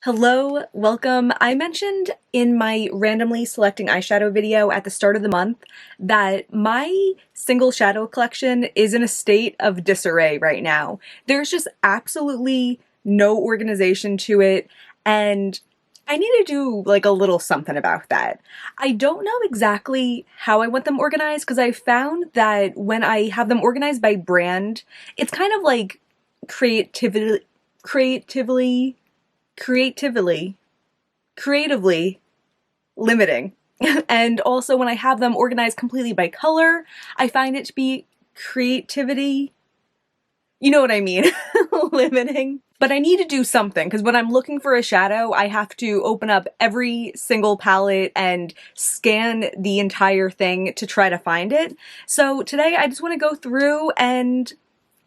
Hello, welcome. I mentioned in my randomly selecting eyeshadow video at the start of the month that my single shadow collection is in a state of disarray right now. There's just absolutely no organization to it, and I need to do like a little something about that. I don't know exactly how I want them organized because I found that when I have them organized by brand, it's kind of like creativity, creatively creatively creatively limiting. And also when I have them organized completely by color, I find it to be creativity, you know what I mean, limiting. But I need to do something because when I'm looking for a shadow, I have to open up every single palette and scan the entire thing to try to find it. So today I just want to go through and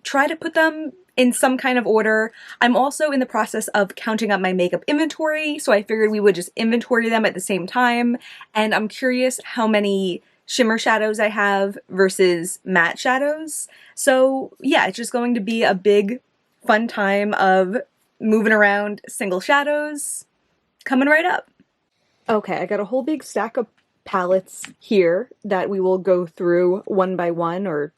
try to put them in some kind of order. I'm also in the process of counting up my makeup inventory, so I figured we would just inventory them at the same time, and I'm curious how many shimmer shadows I have versus matte shadows. So yeah, it's just going to be a big fun time of moving around single shadows coming right up. Okay, I got a whole big stack of palettes here that we will go through one by one or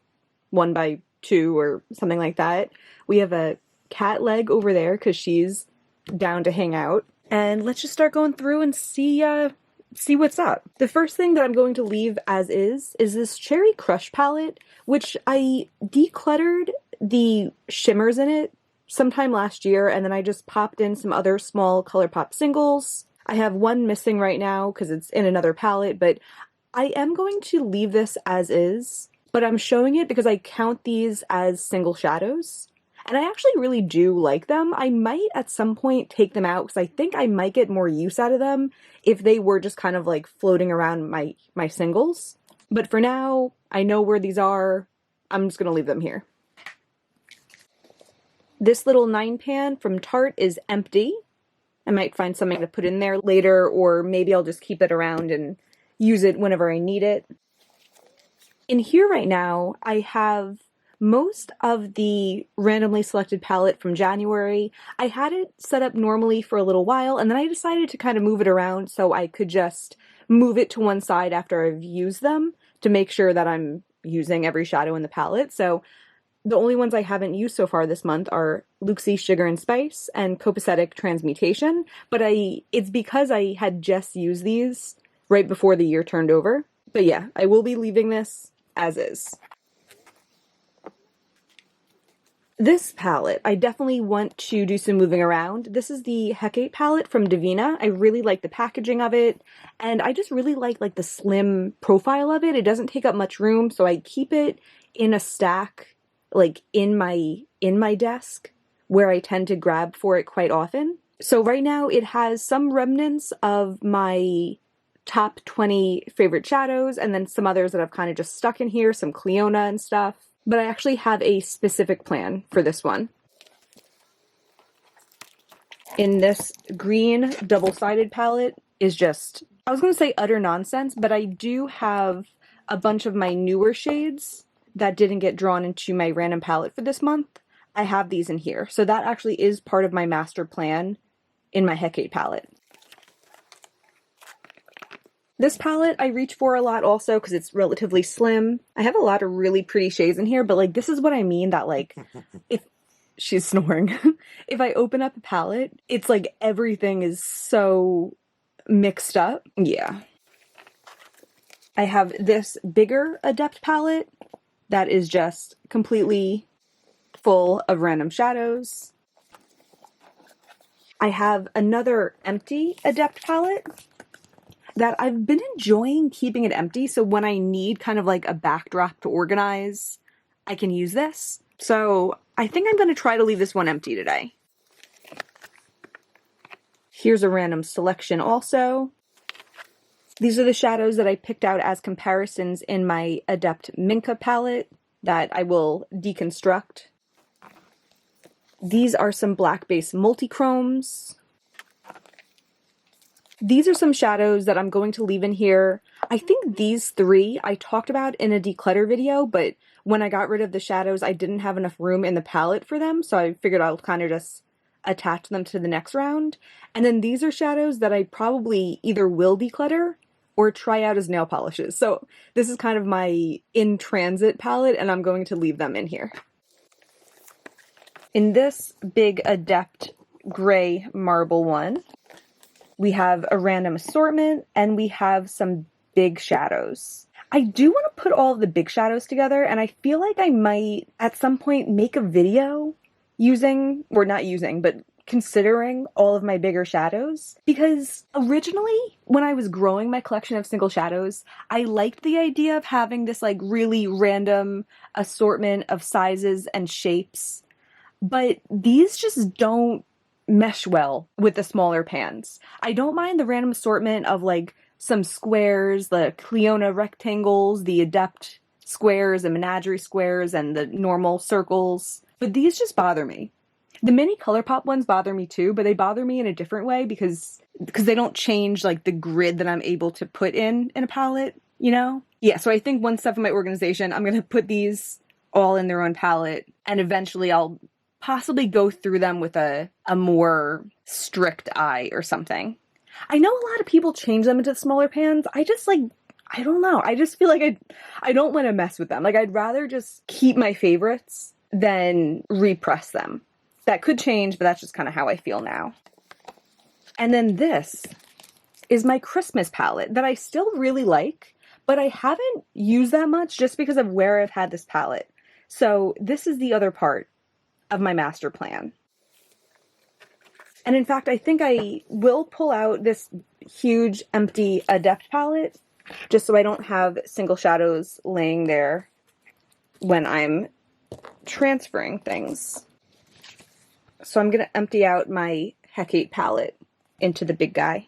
one by two or something like that. We have a cat leg over there because she's down to hang out. And let's just start going through and see what's up. The first thing that I'm going to leave as is this Cherry Crush palette, which I decluttered the shimmers in it sometime last year, and then I just popped in some other small ColourPop singles. I have one missing right now because it's in another palette, but I am going to leave this as is. But I'm showing it because I count these as single shadows. And I actually really do like them. I might at some point take them out because I think I might get more use out of them if they were just kind of like floating around my singles. But for now, I know where these are. I'm just going to leave them here. This little 9-pan from Tarte is empty. I might find something to put in there later, or maybe I'll just keep it around and use it whenever I need it. In here right now, I have most of the randomly selected palette from January. I had it set up normally for a little while, and then I decided to kind of move it around so I could just move it to one side after I've used them to make sure that I'm using every shadow in the palette. So the only ones I haven't used so far this month are Luxie Sugar and Spice and Copacetic Transmutation, but it's because I had just used these right before the year turned over. But yeah, I will be leaving this as is. This palette, I definitely want to do some moving around. This is the Hecate palette from Divina. I really like the packaging of it, and I just really like the slim profile of it. It doesn't take up much room, so I keep it in a stack, like in my desk, where I tend to grab for it quite often. So right now it has some remnants of my top 20 favorite shadows, and then some others that I've kind of just stuck in here, some Cleona and stuff. But I actually have a specific plan for this one. In this green double-sided palette is just, I was going to say utter nonsense, but I do have a bunch of my newer shades that didn't get drawn into my random palette for this month. I have these in here. So that actually is part of my master plan in my Hecate palette. This palette I reach for a lot also because it's relatively slim. I have a lot of really pretty shades in here, but this is what I mean that if she's snoring, if I open up a palette, it's like everything is so mixed up. Yeah. I have this bigger Adept palette that is just completely full of random shadows. I have another empty Adept palette that I've been enjoying keeping it empty, so when I need kind of a backdrop to organize, I can use this. So I think I'm going to try to leave this one empty today. Here's a random selection also. These are the shadows that I picked out as comparisons in my Adept Minka palette that I will deconstruct. These are some black-based multichromes. These are some shadows that I'm going to leave in here. I think these three I talked about in a declutter video, but when I got rid of the shadows, I didn't have enough room in the palette for them, so I figured I'll kind of just attach them to the next round. And then these are shadows that I probably either will declutter or try out as nail polishes. So this is kind of my in-transit palette, and I'm going to leave them in here. In this big Adept gray marble one, we have a random assortment, and we have some big shadows. I do want to put all of the big shadows together, and I feel like I might, at some point, make a video using, or not using, but considering all of my bigger shadows. Because originally, when I was growing my collection of single shadows, I liked the idea of having this like really random assortment of sizes and shapes. But these just don't mesh well with the smaller pans. I don't mind the random assortment of like some squares, the Cleona rectangles, the Adept squares and Menagerie squares, and the normal circles. But these just bother me. The mini ColourPop ones bother me too, but they bother me in a different way because they don't change like the grid that I'm able to put in a palette, you know? Yeah, so I think one step in my organization, I'm going to put these all in their own palette, and eventually I'll possibly go through them with a more strict eye or something. I know a lot of people change them into smaller pans. I just like, I don't know. I just feel like I don't want to mess with them. Like I'd rather just keep my favorites than repress them. That could change, but that's just kind of how I feel now. And then this is my Christmas palette that I still really like, but I haven't used that much just because of where I've had this palette. So this is the other part of my master plan. And in fact, I think I will pull out this huge empty Adept palette just so I don't have single shadows laying there when I'm transferring things. So I'm going to empty out my Hecate palette into the big guy.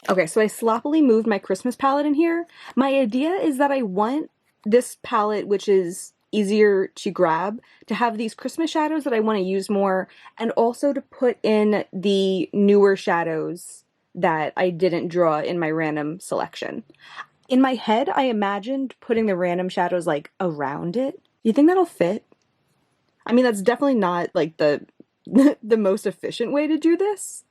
Okay, so I sloppily moved my Christmas palette in here. My idea is that I want this palette, which is easier to grab, to have these Christmas shadows that I want to use more, and also to put in the newer shadows that I didn't draw in my random selection. In my head, I imagined putting the random shadows like around it. You think that'll fit? I mean, that's definitely not like the the most efficient way to do this,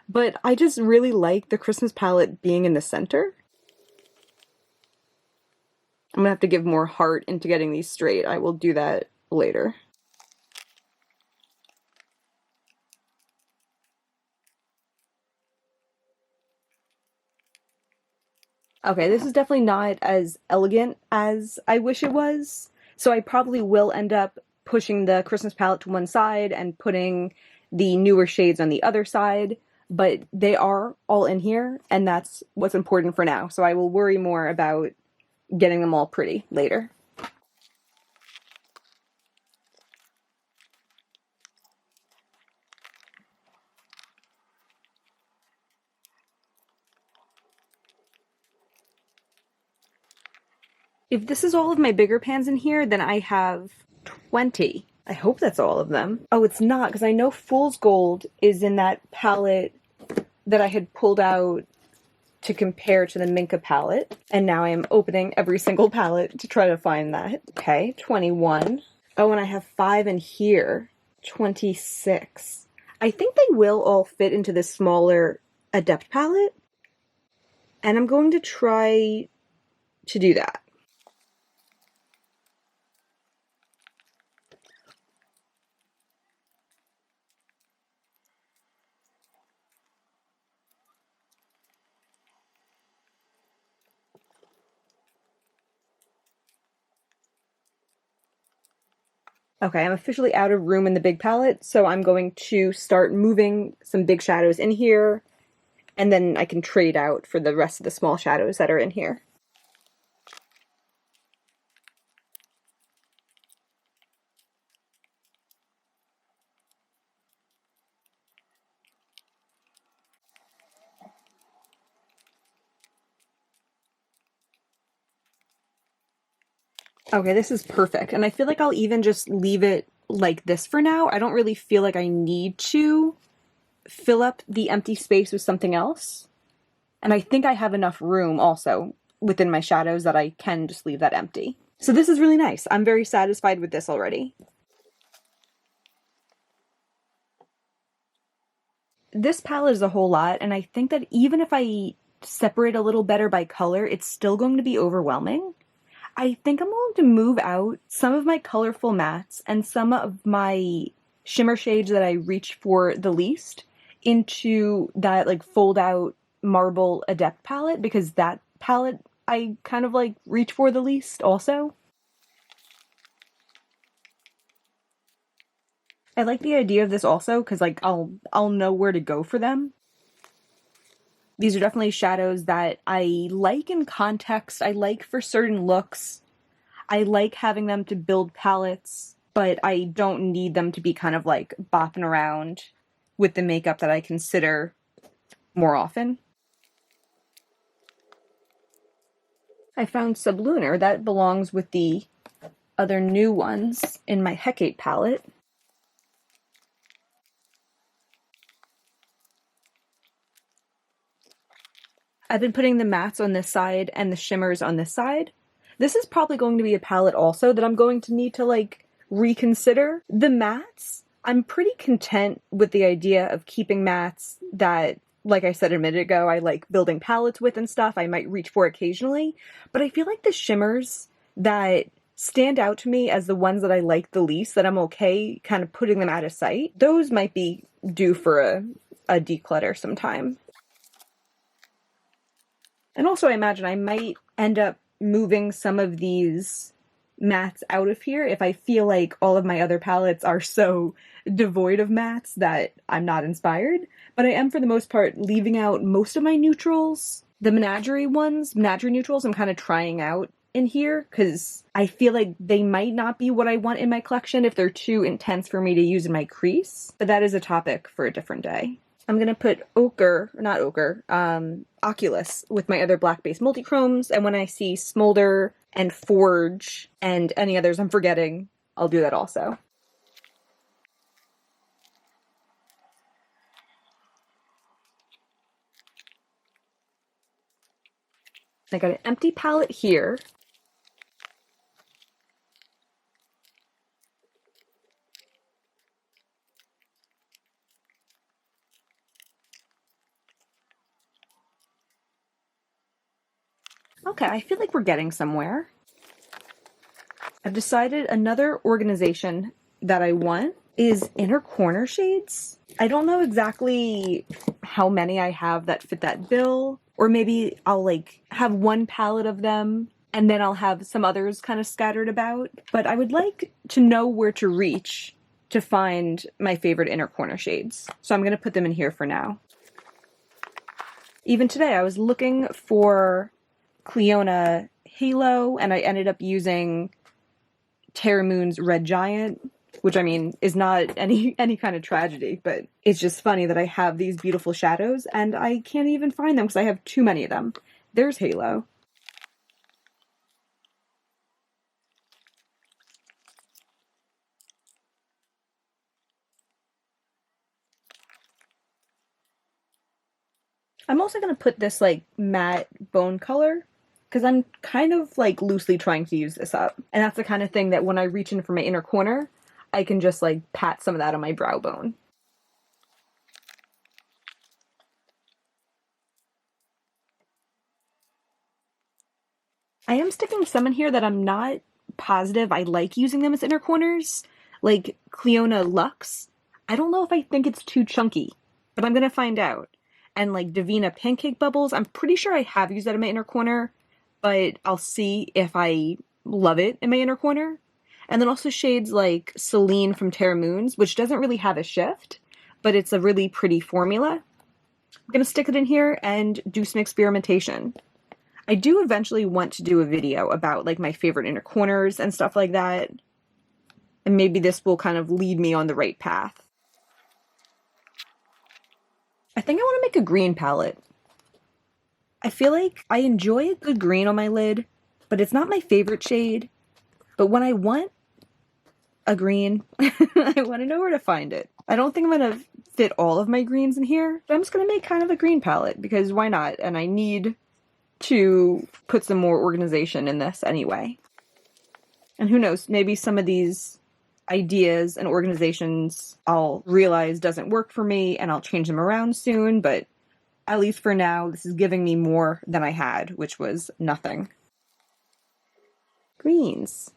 but I just really like the Christmas palette being in the center. I'm gonna have to give more heart into getting these straight. I will do that later. Okay, this is definitely not as elegant as I wish it was, so I probably will end up pushing the Christmas palette to one side and putting the newer shades on the other side, but they are all in here, and that's what's important for now, so I will worry more about getting them all pretty later. If this is all of my bigger pans in here, then I have 20. I hope that's all of them. Oh, it's not, because I know Fool's Gold is in that palette that I had pulled out to compare to the Minka palette, and now I am opening every single palette to try to find that. Okay, 21. Oh, and I have 5 in here. 26. I think they will all fit into this smaller Adept palette, and I'm going to try to do that. Okay, I'm officially out of room in the big palette, so I'm going to start moving some big shadows in here, and then I can trade out for the rest of the small shadows that are in here. Okay, this is perfect, and I feel like I'll even just leave it like this for now. I don't really feel like I need to fill up the empty space with something else. And I think I have enough room also within my shadows that I can just leave that empty. So this is really nice. I'm very satisfied with this already. This palette is a whole lot, and I think that even if I separate a little better by color, it's still going to be overwhelming. I think I'm going to move out some of my colorful mattes and some of my shimmer shades that I reach for the least into that like fold out marble adept palette, because that palette I kind of like reach for the least also. I like the idea of this also because like I'll know where to go for them. These are definitely shadows that I like in context. I like for certain looks. I like having them to build palettes, but I don't need them to be kind of like bopping around with the makeup that I consider more often. I found Sublunar. That belongs with the other new ones in my Hecate palette. I've been putting the mattes on this side and the shimmers on this side. This is probably going to be a palette also that I'm going to need to like reconsider. The mattes, I'm pretty content with the idea of keeping mattes that, like I said a minute ago, I like building palettes with and stuff. I might reach for occasionally, but I feel like the shimmers that stand out to me as the ones that I like the least, that I'm okay kind of putting them out of sight, those might be due for a declutter sometime. And also I imagine I might end up moving some of these mattes out of here if I feel like all of my other palettes are so devoid of mattes that I'm not inspired. But I am, for the most part, leaving out most of my neutrals. The menagerie neutrals, I'm kind of trying out in here because I feel like they might not be what I want in my collection if they're too intense for me to use in my crease. But that is a topic for a different day. I'm gonna put Oculus with my other black-based multichromes, and when I see Smolder and Forge and any others I'm forgetting, I'll do that also. I got an empty palette here. Okay, I feel like we're getting somewhere. I've decided another organization that I want is inner corner shades. I don't know exactly how many I have that fit that bill, or maybe I'll like have one palette of them and then I'll have some others kind of scattered about. But I would like to know where to reach to find my favorite inner corner shades. So I'm going to put them in here for now. Even today I was looking for Cleona Halo and I ended up using Terra Moon's Red Giant, which I mean is not any kind of tragedy, but it's just funny that I have these beautiful shadows and I can't even find them because I have too many of them. There's Halo. I'm also going to put this like matte bone color because I'm kind of like loosely trying to use this up. And that's the kind of thing that when I reach in for my inner corner, I can just like pat some of that on my brow bone. I am sticking some in here that I'm not positive I like using them as inner corners, like Cleona Luxe. I don't know if I think it's too chunky, but I'm going to find out. And like Divina Pancake Bubbles, I'm pretty sure I have used that in my inner corner, but I'll see if I love it in my inner corner. And then also shades like Celine from Terra Moons, which doesn't really have a shift, but it's a really pretty formula. I'm going to stick it in here and do some experimentation. I do eventually want to do a video about like my favorite inner corners and stuff like that. And maybe this will kind of lead me on the right path. I think I want to make a green palette. I feel like I enjoy a good green on my lid, but it's not my favorite shade. But when I want a green, I want to know where to find it. I don't think I'm going to fit all of my greens in here. But I'm just gonna make kind of a green palette because why not? And I need to put some more organization in this anyway. And who knows, maybe some of these ideas and organizations I'll realize doesn't work for me and I'll change them around soon, but at least for now, this is giving me more than I had, which was nothing. Greens.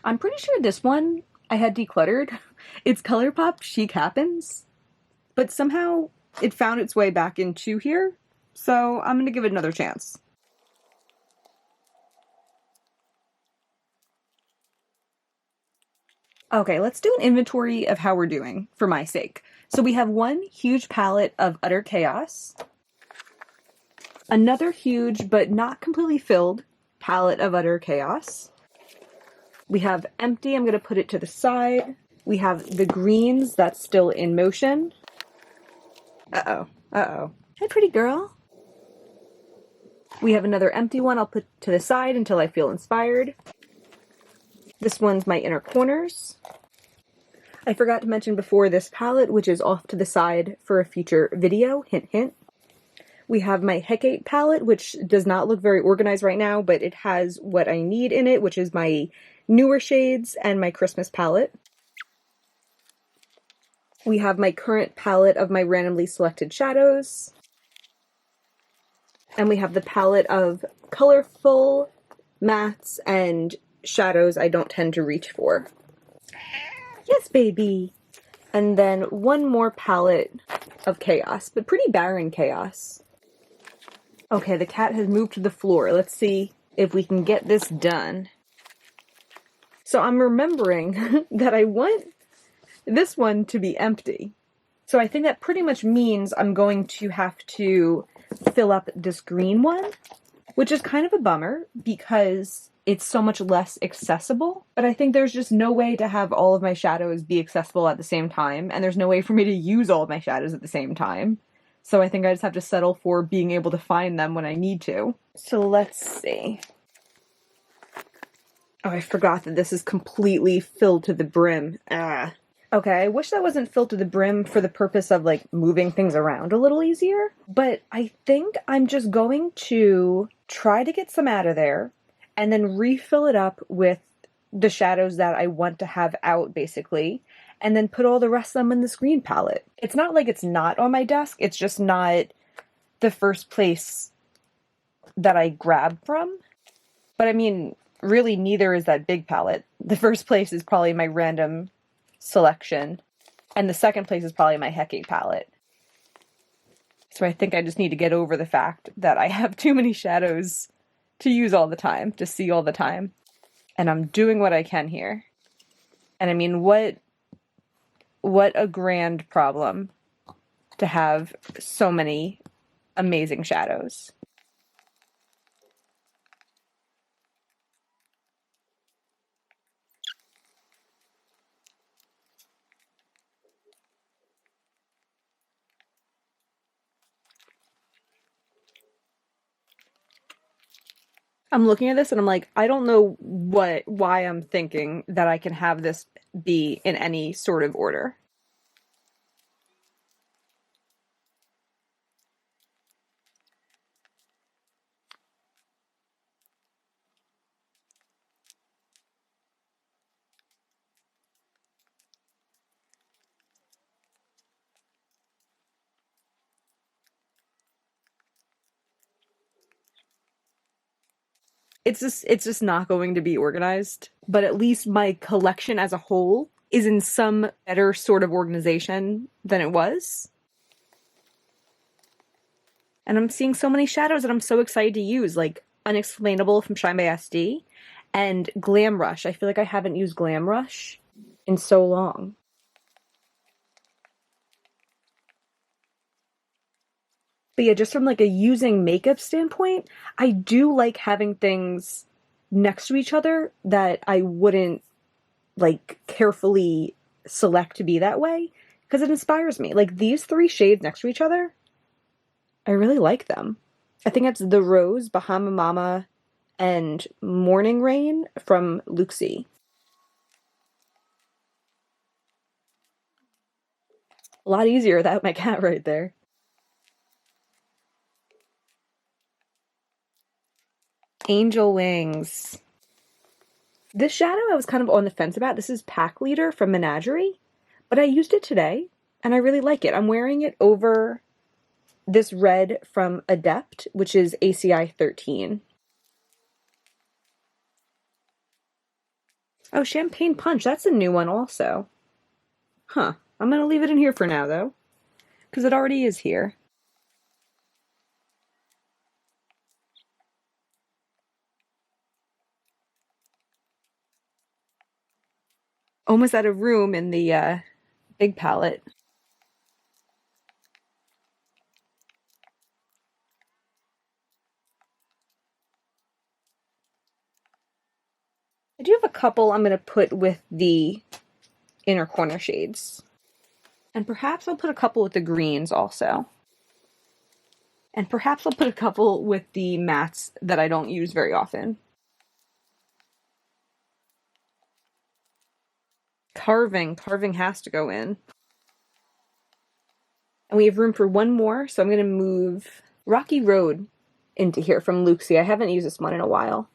I'm pretty sure this one I had decluttered. It's ColourPop Chic Happens, but somehow it found its way back into here, so I'm gonna give it another chance. Okay, let's do an inventory of how we're doing, for my sake. So we have one huge palette of Utter Chaos, another huge but not completely filled palette of Utter Chaos. We have empty, I'm going to put it to the side. We have the greens, that's still in motion. Uh-oh, uh-oh. Hi, pretty girl. We have another empty one I'll put to the side until I feel inspired. This one's my inner corners. I forgot to mention before this palette, which is off to the side for a future video, hint hint. We have my Hecate palette, which does not look very organized right now, but it has what I need in it, which is my newer shades and my Christmas palette. We have my current palette of my randomly selected shadows. And we have the palette of colorful mattes and shadows I don't tend to reach for. Yes, baby! And then one more palette of chaos, but pretty barren chaos. Okay, the cat has moved to the floor. Let's see if we can get this done. So I'm remembering that I want this one to be empty. So I think that pretty much means I'm going to have to fill up this green one, which is kind of a bummer because it's so much less accessible. But I think there's just no way to have all of my shadows be accessible at the same time, and there's no way for me to use all of my shadows at the same time. So I think I just have to settle for being able to find them when I need to. So let's see. Oh, I forgot that this is completely filled to the brim. Okay, I wish that wasn't filled to the brim for the purpose of, like, moving things around a little easier. But I think I'm just going to try to get some out of there and then refill it up with the shadows that I want to have out, basically, and then put all the rest of them in this green palette. It's not like it's not on my desk, it's just not the first place that I grab from. But I mean, really neither is that big palette. The first place is probably my random selection, and the second place is probably my Hecate palette. So I think I just need to get over the fact that I have too many shadows to use all the time, to see all the time. And I'm doing what I can here. And I mean, what a grand problem to have so many amazing shadows. I'm looking at this and I'm like, I don't know why I'm thinking that I can have this be in any sort of order. It's just not going to be organized, but at least my collection as a whole is in some better sort of organization than it was. And I'm seeing so many shadows that I'm so excited to use, like Unexplainable from Shine by SD and Glam Rush. I feel like I haven't used Glam Rush in so long. But yeah, just from like a using makeup standpoint, I do like having things next to each other that I wouldn't like carefully select to be that way because it inspires me. Like these three shades next to each other, I really like them. I think it's the Rose, Bahama Mama, and Morning Rain from Luxie. A lot easier without my cat right there. Angel Wings. This shadow I was kind of on the fence about. This is Pack Leader from Menagerie, but I used it today and I really like it. I'm wearing it over this red from Adept, which is ACI 13. Oh, Champagne Punch, that's a new one also. Huh. I'm gonna leave it in here for now though, because it already is here. Almost out of room in the big palette. I do have a couple I'm gonna put with the inner corner shades. And perhaps I'll put a couple with the greens also. And perhaps I'll put a couple with the mattes that I don't use very often. Carving has to go in. And we have room for one more, so I'm going to move Rocky Road into here from Luxie. I haven't used this one in a while.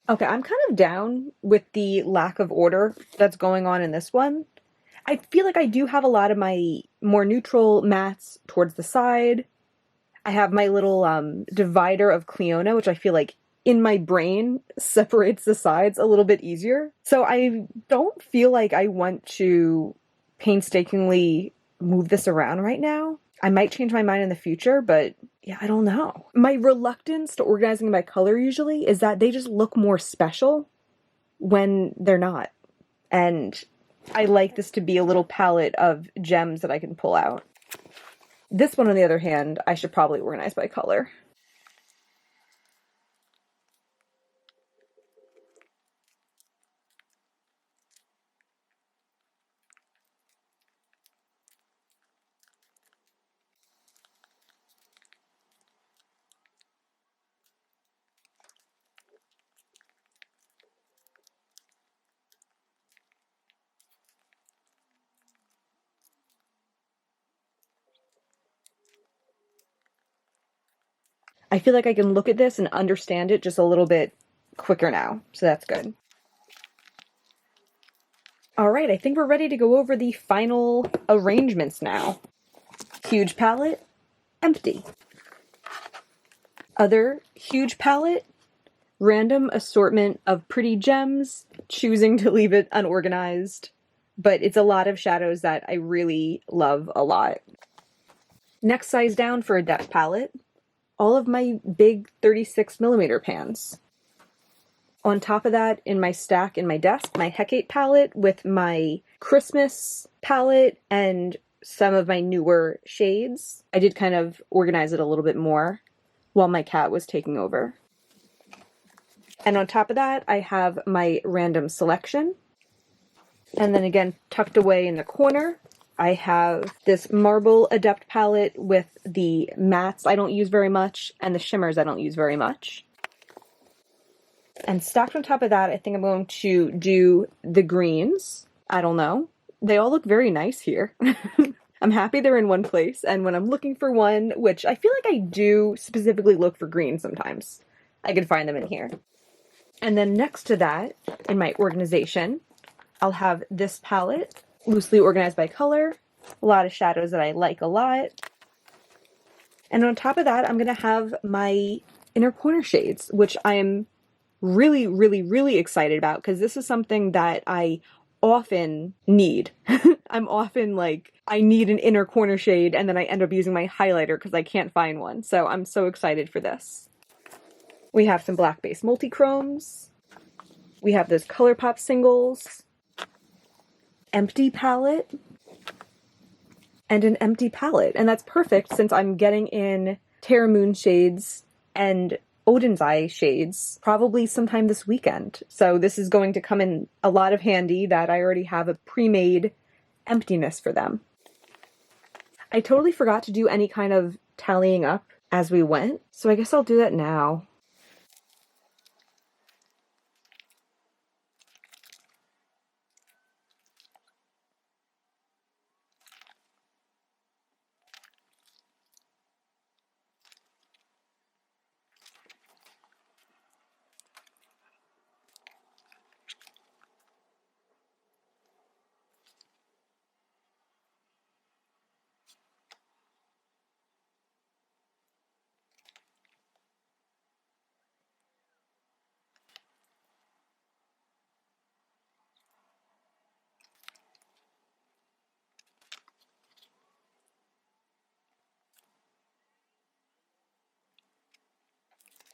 Okay, I'm kind of down with the lack of order that's going on in this one. I feel like I do have a lot of my more neutral mattes towards the side. I have my little divider of Cleona, which I feel like in my brain separates the sides a little bit easier. So I don't feel like I want to painstakingly move this around right now. I might change my mind in the future, but yeah, I don't know. My reluctance to organizing by color usually is that they just look more special when they're not. And I like this to be a little palette of gems that I can pull out. This one, on the other hand, I should probably organize by color. I feel like I can look at this and understand it just a little bit quicker now, so that's good. All right, I think we're ready to go over the final arrangements now. Huge palette, empty. Other huge palette, random assortment of pretty gems, choosing to leave it unorganized, but it's a lot of shadows that I really love a lot. Next size down for a depth palette, all of my big 36mm pans. On top of that, in my stack in my desk, my Hecate palette with my Christmas palette and some of my newer shades. I did kind of organize it a little bit more while my cat was taking over. And on top of that, I have my random selection. And then again, tucked away in the corner, I have this Marble Adept palette with the mattes I don't use very much and the shimmers I don't use very much. And stacked on top of that, I think I'm going to do the greens. I don't know. They all look very nice here. I'm happy they're in one place, and when I'm looking for one, which I feel like I do specifically look for green sometimes, I can find them in here. And then next to that, in my organization, I'll have this palette, loosely organized by color, a lot of shadows that I like a lot. And on top of that, I'm going to have my inner corner shades, which I am really, really, really excited about because this is something that I often need. I'm often like, I need an inner corner shade and then I end up using my highlighter because I can't find one. So I'm so excited for this. We have some black base multi-chromes. We have those ColourPop singles. Empty palette. And an empty palette. And that's perfect since I'm getting in Terra Moon shades and Odin's Eye shades probably sometime this weekend. So this is going to come in a lot of handy that I already have a pre-made emptiness for them. I totally forgot to do any kind of tallying up as we went, so I guess I'll do that now.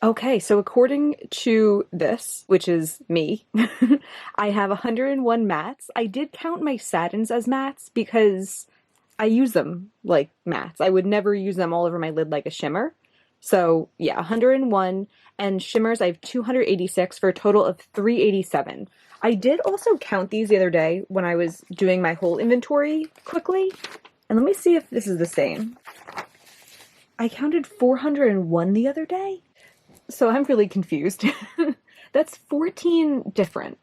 Okay, so according to this, which is me, I have 101 mats. I did count my satins as mats because I use them like mats. I would never use them all over my lid like a shimmer. So yeah, 101. And shimmers, I have 286 for a total of 387. I did also count these the other day when I was doing my whole inventory quickly. And let me see if this is the same. I counted 401 the other day. So I'm really confused. That's 14 different.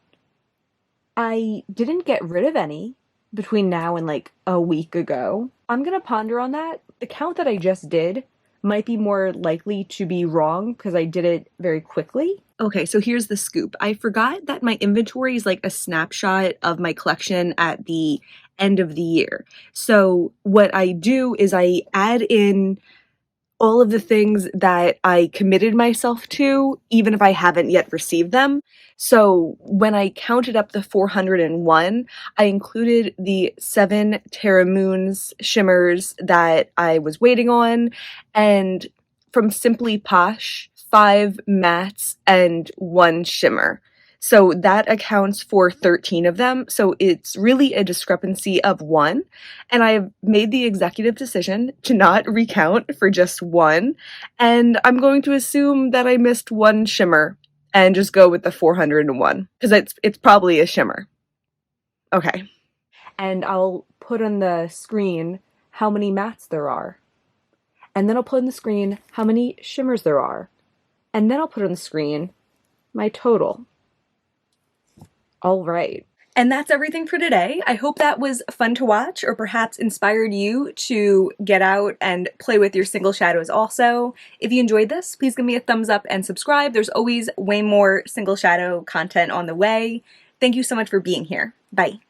I didn't get rid of any between now and like a week ago. I'm gonna ponder on that. The count that I just did might be more likely to be wrong because I did it very quickly. Okay, so here's the scoop. I forgot that my inventory is like a snapshot of my collection at the end of the year. So what I do is I add in all of the things that I committed myself to, even if I haven't yet received them. So when I counted up the 401, I included the 7 Terra Moons shimmers that I was waiting on, and from Simply Posh, 5 mattes and 1 shimmer. So that accounts for 13 of them. So it's really a discrepancy of 1. And I have made the executive decision to not recount for just 1. And I'm going to assume that I missed 1 shimmer and just go with the 401 because it's probably a shimmer. Okay. And I'll put on the screen how many mattes there are. And then I'll put on the screen how many shimmers there are. And then I'll put on the screen my total. All right. And that's everything for today. I hope that was fun to watch or perhaps inspired you to get out and play with your single shadows also. If you enjoyed this, please give me a thumbs up and subscribe. There's always way more single shadow content on the way. Thank you so much for being here. Bye.